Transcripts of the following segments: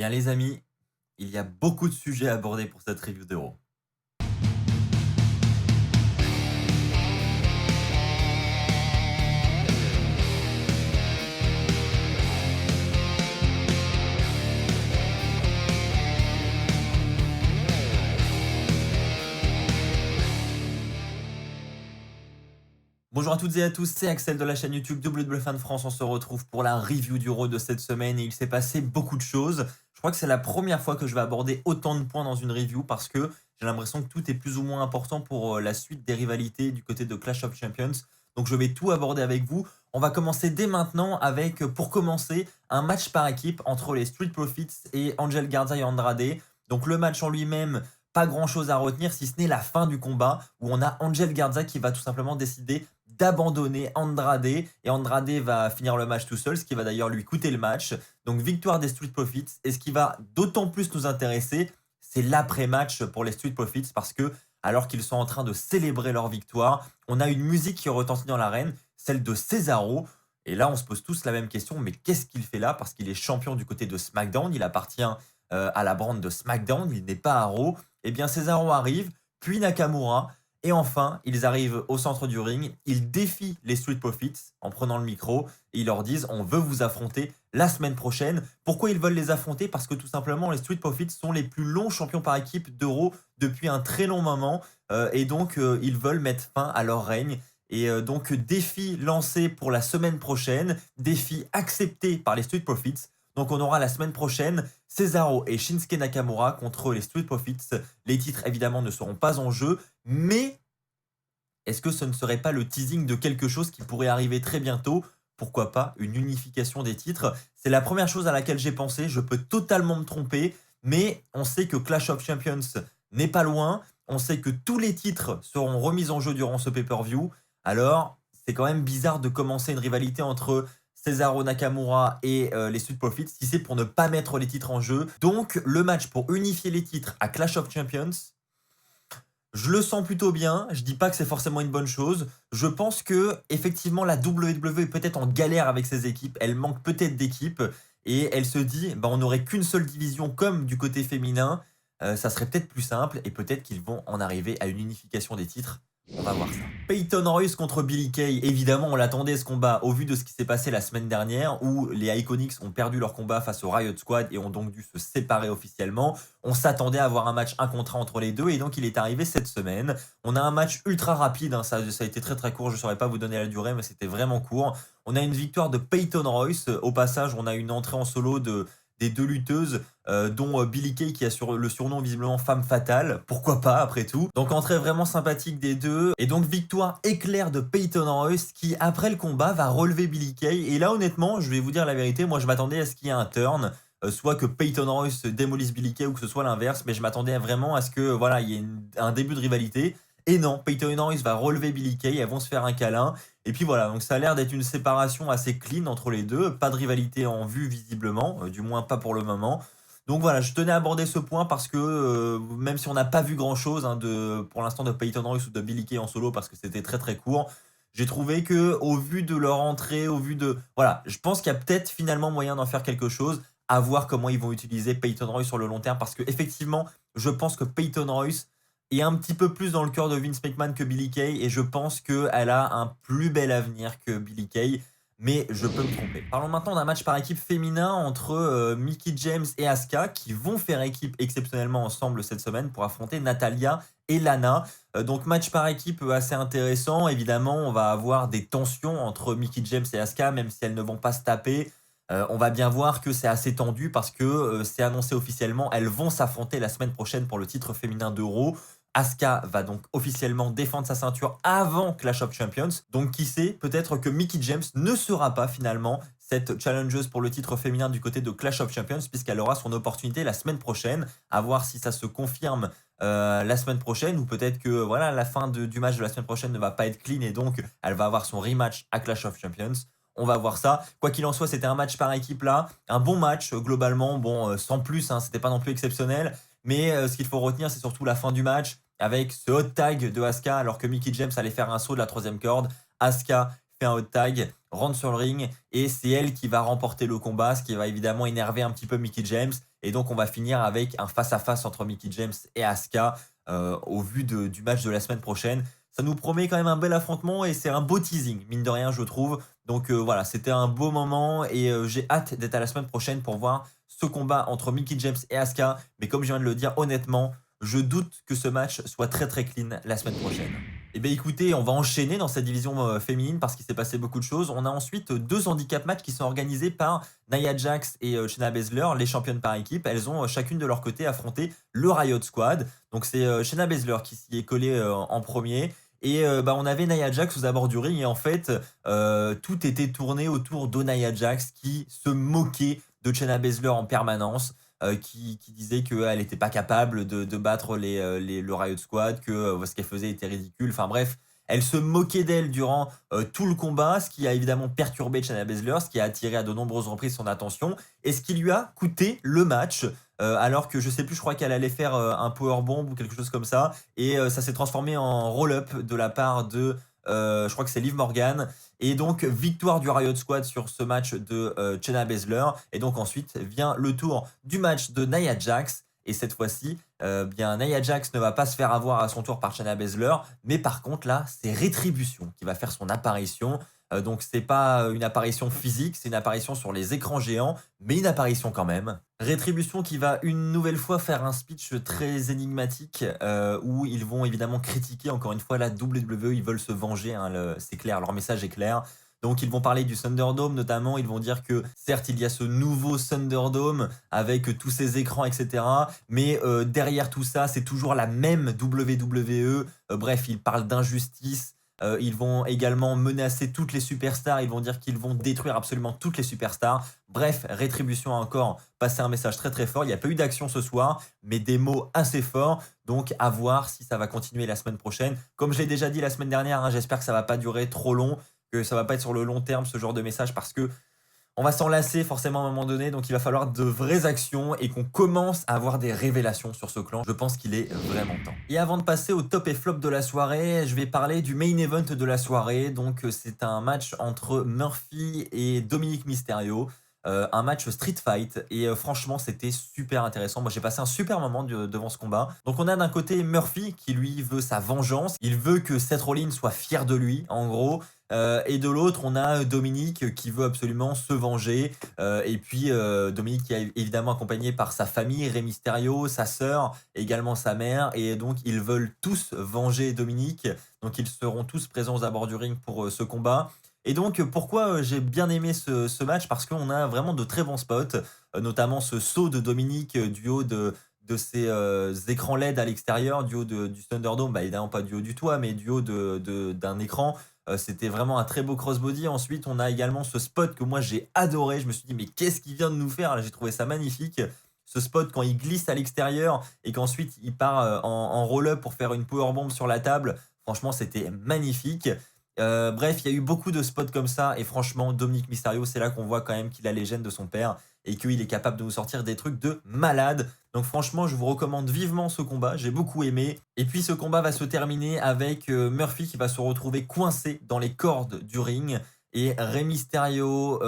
bien les amis, il y a beaucoup de sujets à aborder pour cette review d'Euro. Bonjour à toutes et à tous, c'est Axel de la chaîne YouTube WWFan France. On se retrouve pour la review d'Euro de cette semaine et il s'est passé beaucoup de choses. Je crois que c'est la première fois que je vais aborder autant de points dans une review parce que j'ai l'impression que tout est plus ou moins important pour la suite des rivalités du côté de Clash of Champions. Donc je vais tout aborder avec vous. On va commencer dès maintenant avec, pour commencer, un match par équipe entre les Street Profits et Angel Garza et Andrade. Donc le match en lui-même, pas grand chose à retenir si ce n'est la fin du combat où on a Angel Garza qui va tout simplement décider d'abandonner Andrade et Andrade va finir le match tout seul, ce qui va d'ailleurs lui coûter le match. Donc victoire des Street Profits et ce qui va d'autant plus nous intéresser, c'est l'après-match pour les Street Profits parce que alors qu'ils sont en train de célébrer leur victoire, on a une musique qui retentit dans l'arène, celle de Cesaro. Et là, on se pose tous la même question, mais qu'est-ce qu'il fait là? Parce qu'il est champion du côté de SmackDown, il appartient à la brand de SmackDown, il n'est pas à Raw. Eh bien, Cesaro arrive, puis Nakamura. Et enfin, ils arrivent au centre du ring, ils défient les Street Profits en prenant le micro et ils leur disent « On veut vous affronter la semaine prochaine ». Pourquoi ils veulent les affronter? Parce que tout simplement, les Street Profits sont les plus longs champions par équipe d'Euro depuis un très long moment et donc ils veulent mettre fin à leur règne. Et donc défi lancé pour la semaine prochaine, défi accepté par les Street Profits. Donc on aura la semaine prochaine Cesaro et Shinsuke Nakamura contre les Street Profits. Les titres évidemment ne seront pas en jeu, mais est-ce que ce ne serait pas le teasing de quelque chose qui pourrait arriver très bientôt? Pourquoi pas une unification des titres? C'est la première chose à laquelle j'ai pensé, je peux totalement me tromper, mais on sait que Clash of Champions n'est pas loin, on sait que tous les titres seront remis en jeu durant ce pay-per-view, alors c'est quand même bizarre de commencer une rivalité entre Cesaro Nakamura et les Street Profits si c'est pour ne pas mettre les titres en jeu. Donc le match pour unifier les titres à Clash of Champions, je le sens plutôt bien, je dis pas que c'est forcément une bonne chose. Je pense que effectivement la WWE est peut-être en galère avec ses équipes, elle manque peut-être d'équipes et elle se dit bah, on n'aurait qu'une seule division comme du côté féminin, ça serait peut-être plus simple et peut-être qu'ils vont en arriver à une unification des titres. On va voir ça. Peyton Royce contre Billie Kay. Évidemment, on l'attendait ce combat au vu de ce qui s'est passé la semaine dernière où les Iconics ont perdu leur combat face au Riot Squad et ont donc dû se séparer officiellement. On s'attendait à avoir un match 1 contre 1 entre les deux et donc il est arrivé cette semaine. On a un match ultra rapide, hein, ça a été très court, je ne saurais pas vous donner la durée mais c'était vraiment court. On a une victoire de Peyton Royce. Au passage, on a une entrée en solo des deux lutteuses, dont Billie Kay qui a le surnom visiblement femme fatale, pourquoi pas après tout. Donc entrée vraiment sympathique des deux, et donc victoire éclair de Peyton Royce qui après le combat va relever Billie Kay, et là honnêtement je vais vous dire la vérité, moi je m'attendais à ce qu'il y ait un turn, soit que Peyton Royce démolisse Billie Kay ou que ce soit l'inverse, mais je m'attendais vraiment à ce que voilà, il y ait un début de rivalité. Et non, Peyton Royce va relever Billie Kay, elles vont se faire un câlin. Et puis voilà, donc ça a l'air d'être une séparation assez clean entre les deux. Pas de rivalité en vue visiblement, du moins pas pour le moment. Donc voilà, je tenais à aborder ce point parce que même si on n'a pas vu grand-chose hein, pour l'instant de Peyton Royce ou de Billie Kay en solo parce que c'était très court, j'ai trouvé que au vu de leur entrée, au vu de... Voilà, je pense qu'il y a peut-être finalement moyen d'en faire quelque chose, à voir comment ils vont utiliser Peyton Royce sur le long terme parce que effectivement, je pense que Peyton Royce est un petit peu plus dans le cœur de Vince McMahon que Billie Kay et je pense qu'elle a un plus bel avenir que Billie Kay, mais je peux me tromper. Parlons maintenant d'un match par équipe féminin entre Mickie James et Asuka qui vont faire équipe exceptionnellement ensemble cette semaine pour affronter Natalya et Lana. Donc match par équipe assez intéressant, évidemment on va avoir des tensions entre Mickie James et Asuka même si elles ne vont pas se taper. On va bien voir que c'est assez tendu parce que c'est annoncé officiellement, elles vont s'affronter la semaine prochaine pour le titre féminin d'Euro. Asuka va donc officiellement défendre sa ceinture avant Clash of Champions. Donc qui sait, peut-être que Mickie James ne sera pas finalement cette challengeuse pour le titre féminin du côté de Clash of Champions puisqu'elle aura son opportunité la semaine prochaine. À voir si ça se confirme la semaine prochaine ou peut-être que voilà, la fin du match de la semaine prochaine ne va pas être clean et donc elle va avoir son rematch à Clash of Champions. On va voir ça. Quoi qu'il en soit, c'était un match par équipe là. Un bon match globalement. Bon, sans plus, hein, c'était pas non plus exceptionnel. Mais ce qu'il faut retenir, c'est surtout la fin du match avec ce hot tag de Asuka alors que Mickie James allait faire un saut de la troisième corde. Asuka fait un hot tag, rentre sur le ring et c'est elle qui va remporter le combat, ce qui va évidemment énerver un petit peu Mickie James. Et donc on va finir avec un face-à-face entre Mickie James et Asuka au vu du match de la semaine prochaine. Ça nous promet quand même un bel affrontement et c'est un beau teasing, mine de rien, je trouve. Donc voilà, c'était un beau moment et j'ai hâte d'être à la semaine prochaine pour voir ce combat entre Mickie James et Asuka. Mais comme je viens de le dire, honnêtement, je doute que ce match soit très très clean la semaine prochaine. Eh bien écoutez, on va enchaîner dans cette division féminine parce qu'il s'est passé beaucoup de choses. On a ensuite deux handicap matchs qui sont organisés par Nia Jax et Shayna Baszler, les championnes par équipe. Elles ont chacune de leur côté affronté le Riot Squad. Donc c'est Shayna Baszler qui s'y est collée en premier. Et on avait Nia Jax aux abords du ring et en fait, tout était tourné autour de Nia Jax qui se moquait de Shayna Baszler en permanence. Qui disait qu'elle n'était pas capable de battre le Riot Squad, que ce qu'elle faisait était ridicule. Enfin bref, elle se moquait d'elle durant tout le combat, ce qui a évidemment perturbé Shayna Baszler, ce qui a attiré à de nombreuses reprises son attention, et ce qui lui a coûté le match. Alors que je sais plus, je crois qu'elle allait faire un powerbomb ou quelque chose comme ça, et ça s'est transformé en roll-up de la part de, je crois que c'est Liv Morgan. Et donc, victoire du Riot Squad sur ce match de Shayna Baszler. Et donc, ensuite vient le tour du match de Nia Jax. Et cette fois-ci, Nia Jax ne va pas se faire avoir à son tour par Shayna Baszler. Mais par contre, là, c'est Rétribution qui va faire son apparition. Donc, c'est pas une apparition physique, c'est une apparition sur les écrans géants, mais une apparition quand même. Rétribution qui va une nouvelle fois faire un speech très énigmatique où ils vont évidemment critiquer encore une fois la WWE, ils veulent se venger, hein, c'est clair, leur message est clair. Donc ils vont parler du Thunderdome notamment, ils vont dire que certes il y a ce nouveau Thunderdome avec tous ces écrans etc. Mais derrière tout ça c'est toujours la même WWE. Bref, ils parlent d'injustice. Ils vont également menacer toutes les superstars. Ils vont dire qu'ils vont détruire absolument toutes les superstars. Bref, Rétribution a encore passé un message très très fort. Il n'y a pas eu d'action ce soir, mais des mots assez forts. Donc à voir si ça va continuer la semaine prochaine. Comme je l'ai déjà dit la semaine dernière, hein, j'espère que ça va pas durer trop long, que ça va pas être sur le long terme ce genre de message parce que on va s'en lasser forcément à un moment donné, donc il va falloir de vraies actions et qu'on commence à avoir des révélations sur ce clan. Je pense qu'il est vraiment temps. Et avant de passer au top et flop de la soirée, je vais parler du main event de la soirée. Donc c'est un match entre Murphy et Dominic Mysterio. Un match street fight et franchement c'était super intéressant. Moi j'ai passé un super moment devant ce combat. Donc on a d'un côté Murphy qui lui veut sa vengeance, il veut que Seth Rollins soit fier de lui en gros. Et de l'autre, on a Dominique qui veut absolument se venger. Et puis Dominique qui est évidemment accompagné par sa famille, Rey Mysterio, sa sœur, également sa mère. Et donc ils veulent tous venger Dominique. Donc ils seront tous présents aux abords du ring pour ce combat. Et donc pourquoi j'ai bien aimé ce match? Parce qu'on a vraiment de très bons spots, notamment ce saut de Dominique du haut de ces écrans LED à l'extérieur, du haut du Thunderdome, évidemment pas du haut du toit, mais du haut d'un écran. C'était vraiment un très beau crossbody. Ensuite, on a également ce spot que moi j'ai adoré. Je me suis dit, mais qu'est-ce qu'il vient de nous faire? Là, j'ai trouvé ça magnifique. Ce spot quand il glisse à l'extérieur et qu'ensuite il part en roll-up pour faire une powerbomb sur la table. Franchement, c'était magnifique. Bref, il y a eu beaucoup de spots comme ça. Et franchement, Dominic Mysterio, c'est là qu'on voit quand même qu'il a les gènes de son père et qu'il est capable de nous sortir des trucs de malade. Donc franchement, je vous recommande vivement ce combat, j'ai beaucoup aimé. Et puis ce combat va se terminer avec Murphy qui va se retrouver coincé dans les cordes du ring. Et Rey Mysterio,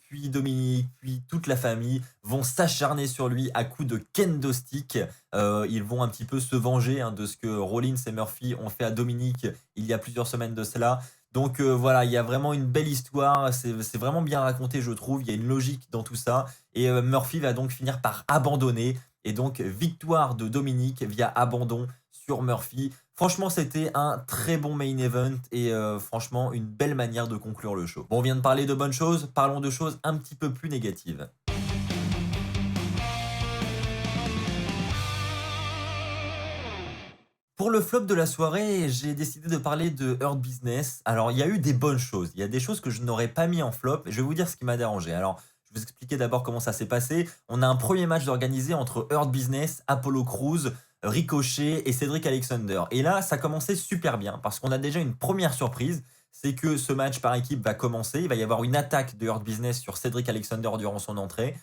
puis Dominique, puis toute la famille vont s'acharner sur lui à coups de kendo stick. Ils vont un petit peu se venger de ce que Rollins et Murphy ont fait à Dominique il y a plusieurs semaines de cela. Donc voilà, il y a vraiment une belle histoire, c'est vraiment bien raconté je trouve, il y a une logique dans tout ça. Et Murphy va donc finir par abandonner. Et donc victoire de Dominique via abandon sur Murphy. Franchement, c'était un très bon main event et franchement, une belle manière de conclure le show. Bon, on vient de parler de bonnes choses, parlons de choses un petit peu plus négatives. Pour le flop de la soirée, j'ai décidé de parler de Hurt Business. Alors, il y a eu des bonnes choses. Il y a des choses que je n'aurais pas mis en flop. Je vais vous dire ce qui m'a dérangé. Alors, je vais vous expliquer d'abord comment ça s'est passé. On a un premier match organisé entre Hurt Business, Apollo Crews, Ricochet et Cedric Alexander. Et là, ça commençait super bien parce qu'on a déjà une première surprise. C'est que ce match par équipe va commencer. Il va y avoir une attaque de Hurt Business sur Cedric Alexander durant son entrée.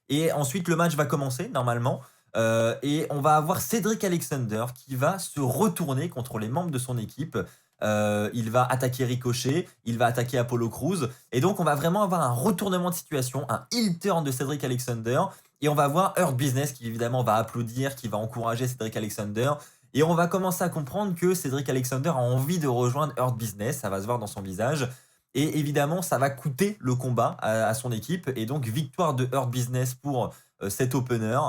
Et ensuite, le match va commencer normalement. Et on va avoir Cedric Alexander qui va se retourner contre les membres de son équipe. il va attaquer Ricochet, il va attaquer Apollo Crews. Et donc, on va vraiment avoir un retournement de situation, un heel turn de Cedric Alexander. Et on va voir Hurt Business qui, évidemment, va applaudir, qui va encourager Cedric Alexander. Et on va commencer à comprendre que Cedric Alexander a envie de rejoindre Hurt Business. Ça va se voir dans son visage. Et évidemment, ça va coûter le combat à son équipe. Et donc, victoire de Hurt Business pour cet opener.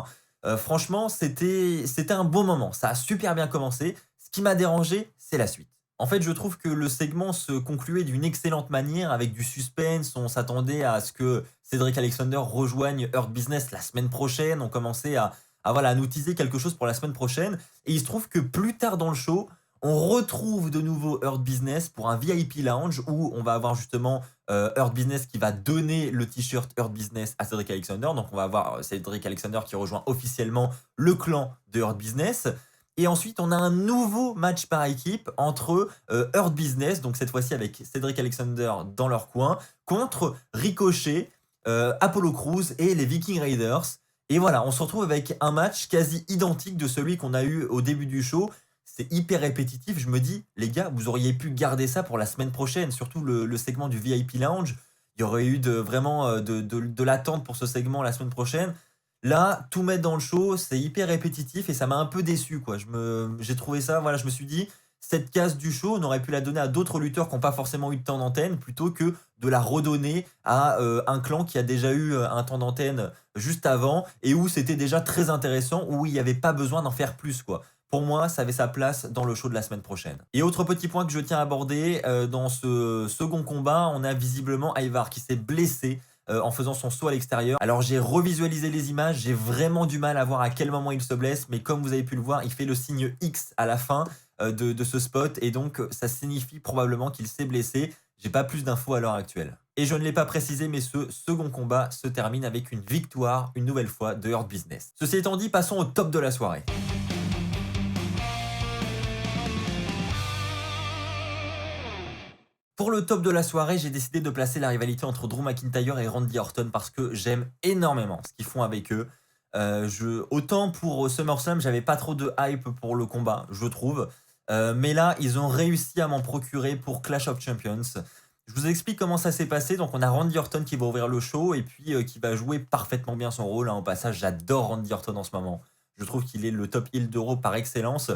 Franchement, c'était un bon moment. Ça a super bien commencé. Ce qui m'a dérangé, c'est la suite. En fait, je trouve que le segment se concluait d'une excellente manière avec du suspense. On s'attendait à ce que Cedric Alexander rejoigne Hurt Business la semaine prochaine. On commençait voilà, à nous teaser quelque chose pour la semaine prochaine. Et il se trouve que plus tard dans le show, on retrouve de nouveau Hurt Business pour un VIP lounge où on va avoir justement Hurt Business qui va donner le t-shirt Hurt Business à Cedric Alexander. Donc on va avoir Cedric Alexander qui rejoint officiellement le clan de Hurt Business. Et ensuite, on a un nouveau match par équipe entre Hurt Business, donc cette fois-ci avec Cedric Alexander dans leur coin, contre Ricochet, Apollo Crews et les Viking Raiders. Et voilà, on se retrouve avec un match quasi identique de celui qu'on a eu au début du show. C'est hyper répétitif. Je me dis, les gars, vous auriez pu garder ça pour la semaine prochaine, surtout le segment du VIP Lounge. Il y aurait eu vraiment de l'attente pour ce segment la semaine prochaine. Là, tout mettre dans le show, c'est hyper répétitif et ça m'a un peu déçu, quoi. J'ai trouvé ça, voilà, je me suis dit, cette case du show, on aurait pu la donner à d'autres lutteurs qui n'ont pas forcément eu de temps d'antenne, plutôt que de la redonner à un clan qui a déjà eu un temps d'antenne juste avant et où c'était déjà très intéressant, où il n'y avait pas besoin d'en faire plus, quoi. Pour moi, ça avait sa place dans le show de la semaine prochaine. Et autre petit point que je tiens à aborder, dans ce second combat, on a visiblement Ivar qui s'est blessé en faisant son saut à l'extérieur. Alors j'ai revisualisé les images, j'ai vraiment du mal à voir à quel moment il se blesse, mais comme vous avez pu le voir, il fait le signe X à la fin de ce spot, et donc ça signifie probablement qu'il s'est blessé. J'ai pas plus d'infos à l'heure actuelle. Et je ne l'ai pas précisé, mais ce second combat se termine avec une victoire, une nouvelle fois, de Hurt Business. Ceci étant dit, passons au top de la soirée. Pour le top de la soirée, j'ai décidé de placer la rivalité entre Drew McIntyre et Randy Orton parce que j'aime énormément ce qu'ils font avec eux. Autant pour SummerSlam, j'avais pas trop de hype pour le combat, je trouve. Mais là, ils ont réussi à m'en procurer pour Clash of Champions. Je vous explique comment ça s'est passé. Donc, on a Randy Orton qui va ouvrir le show et puis qui va jouer parfaitement bien son rôle, hein. Au passage, j'adore Randy Orton en ce moment. Je trouve qu'il est le top heel d'Euro par excellence.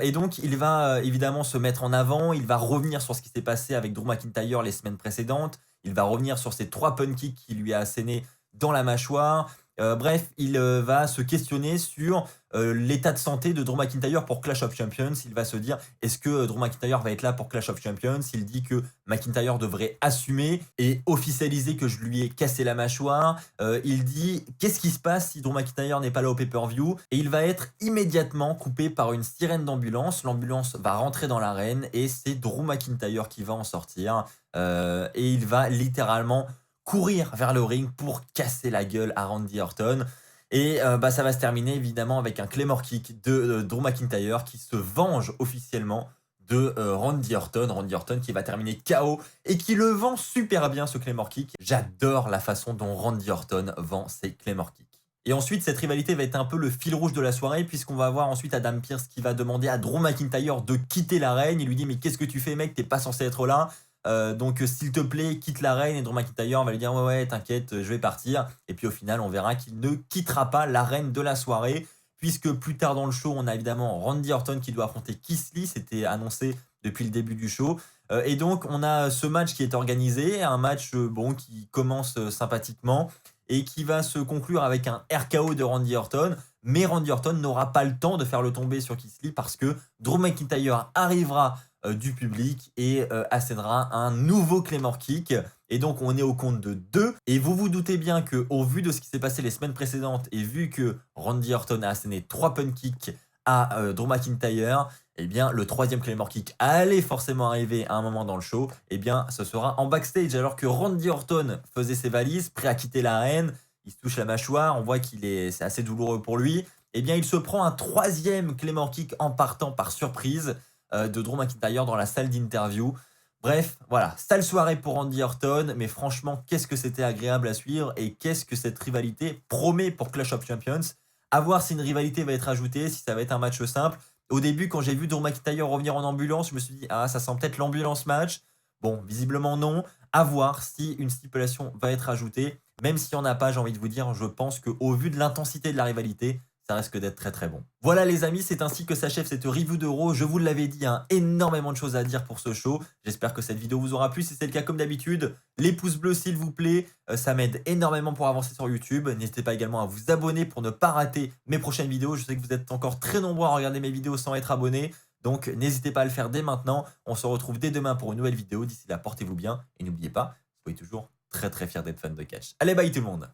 Et donc, il va évidemment se mettre en avant. Il va revenir sur ce qui s'est passé avec Drew McIntyre les semaines précédentes. Il va revenir sur ces 3 punt kicks qu'il lui a assénés dans la mâchoire. Bref, il va se questionner sur l'état de santé de Drew McIntyre pour Clash of Champions. Il va se dire, est-ce que Drew McIntyre va être là pour Clash of Champions? Il dit que McIntyre devrait assumer et officialiser que je lui ai cassé la mâchoire. Il dit, qu'est-ce qui se passe si Drew McIntyre n'est pas là au pay-per-view? Et il va être immédiatement coupé par une sirène d'ambulance. L'ambulance va rentrer dans l'arène et c'est Drew McIntyre qui va en sortir. Et il va littéralement courir vers le ring pour casser la gueule à Randy Orton. Et ça va se terminer évidemment avec un Claymore Kick de Drew McIntyre qui se venge officiellement de Randy Orton. Randy Orton qui va terminer KO et qui le vend super bien, ce Claymore Kick. J'adore la façon dont Randy Orton vend ses Claymore Kicks. Et ensuite, cette rivalité va être un peu le fil rouge de la soirée, puisqu'on va avoir ensuite Adam Pearce qui va demander à Drew McIntyre de quitter l'arène. Il lui dit, mais qu'est-ce que tu fais, mec? T'es pas censé être là. Donc s'il te plaît, quitte l'arène. Et Drew McIntyre va lui dire, ouais, t'inquiète, je vais partir. Et puis au final, on verra qu'il ne quittera pas l'arène de la soirée, puisque plus tard dans le show, on a évidemment Randy Orton qui doit affronter Keith Lee. C'était annoncé depuis le début du show. Et donc, on a ce match qui est organisé, un match qui commence sympathiquement et qui va se conclure avec un RKO de Randy Orton. Mais Randy Orton n'aura pas le temps de faire le tomber sur Keith Lee parce que Drew McIntyre arrivera du public et assénera un nouveau Claymore Kick. Et donc, on est au compte de 2. Et vous vous doutez bien qu'au vu de ce qui s'est passé les semaines précédentes et vu que Randy Orton a asséné 3 punt kicks à Drew McIntyre, eh bien, le 3e Claymore Kick allait forcément arriver à un moment dans le show. Eh bien, ce sera en backstage. Alors que Randy Orton faisait ses valises, prêt à quitter l'arène, il se touche la mâchoire, on voit c'est assez douloureux pour lui. Eh bien, il se prend un 3e Claymore Kick en partant par surprise de Drew McIntyre dans la salle d'interview. Bref, voilà, sale soirée pour Randy Orton, mais franchement, qu'est-ce que c'était agréable à suivre et qu'est-ce que cette rivalité promet pour Clash of Champions. À voir si une rivalité va être ajoutée, si ça va être un match simple. Au début, quand j'ai vu Drew McIntyre revenir en ambulance, je me suis dit: «Ah, ça sent peut-être l'ambulance match». Bon, visiblement non. À voir si une stipulation va être ajoutée. Même s'il y en a pas, j'ai envie de vous dire, je pense qu'au vu de l'intensité de la rivalité, ça risque d'être très très bon. Voilà les amis, c'est ainsi que s'achève cette review d'Euro. Je vous l'avais dit, hein, énormément de choses à dire pour ce show. J'espère que cette vidéo vous aura plu. Si c'est le cas, comme d'habitude, les pouces bleus s'il vous plaît, ça m'aide énormément pour avancer sur YouTube. N'hésitez pas également à vous abonner pour ne pas rater mes prochaines vidéos. Je sais que vous êtes encore très nombreux à regarder mes vidéos sans être abonnés. Donc n'hésitez pas à le faire dès maintenant. On se retrouve dès demain pour une nouvelle vidéo. D'ici là, portez-vous bien et n'oubliez pas, soyez toujours très très fiers d'être fan de Cash. Allez, bye tout le monde!